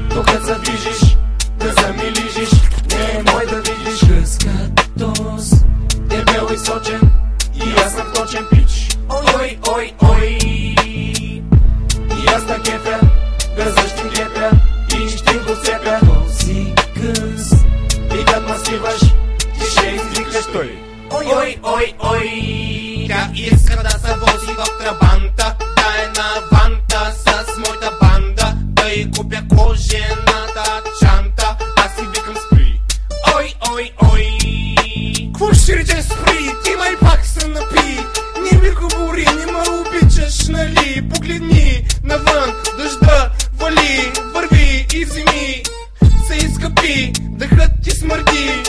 Докато се движиш, да замилижиш, не е мой да видиш. Кръскатос, дебел и сочен, и аз съм точен пич. Ой, ой, ой, и аз на кефя, да защим гепя, и ще го цепя. Този къс, и като ма свиваш, ти ще извикаш той. Ой, ой, ой, ой. Тя иска да се вози в трабанта, да е на ванта с моята банда, да й купя кожената чанта. Аз си викам спри. Ой, ой, ой. Кво ще рече спри? Ти май пак се напи. Не ми говори, не ме обичаш, нали? Погледни навън, дъжда вали, върви и вземи. Се изкъпи, дъхът ти смърди.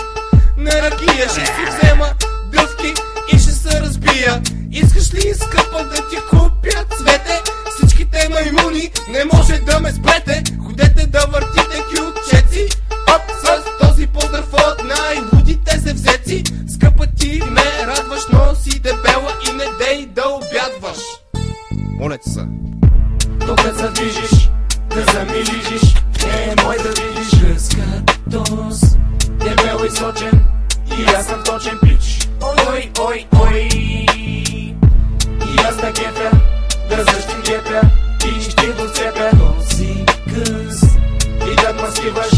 На ракия ще си взема дъвки и ще се разбия. Искаш ли скъпа да ти купя цвете? Всичките маймуни не може да ме спрете. Ходете да въртите кючеци. Оп, с този поздрав от най-лудите се взеци. Скъпа, ти ме радваш, но си дебела и не дей да обядваш. Моля ти се. Докато се движиш, да замилижиш, не е мой да видиш. Кръскатос, дебел и сочен, и аз съм точен пич. Ой, ой, ой, и аз на кефя, да защим гепя, и ще го цепя. Този къс, и като ма свиваш,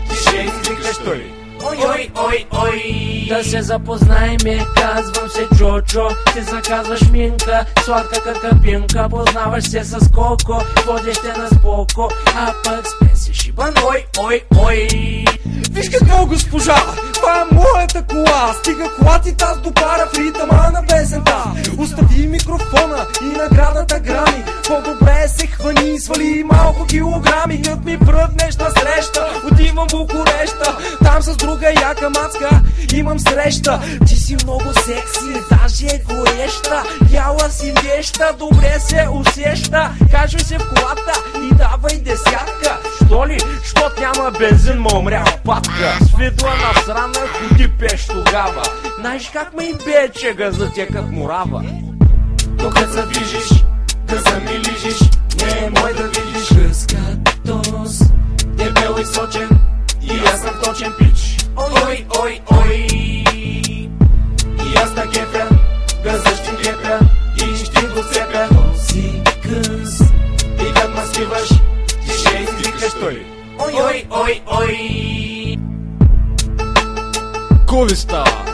ти ще извикаш той. Ой, ой, ой, ой. Да се запознаем, казвам се Джоджо. Ти се казваш Минка, сладка какапинка. Познаваш се с Коко, водеща на споко, а пък спеси шибан. Ой, ой, ой. Виж какво, госпожа, това е моята кола. Стига кола ти таз допара в ритъма на песента. Остави микрофона и наградата грами. По-добре се хвани и свали малко килограми. Кът ми пръвнеш на среща, отивам в Букуреща. Там с друга яка мацка имам среща. Ти си много секси, даже е гореща. Яла си веща, добре се усеща. Кажи се в колата и давай десятка. Що ли? Щот няма бензин, ма умря в патка. Свидла на срана, ходи пеш тогава. Знаеш как ме и бе, че газът е кът морава. Докато се движиш, да замилижиш, не е мой да видиш. Кръскатос, дебел и сочен, и аз съм точен пич. Ой, ой, ой, и аз на кефя, да защим гепя, и ще го цепя. Този къс, и като ма свиваш, ти ще извикаш той. Ой, ой, ой, ой. Ко ви става?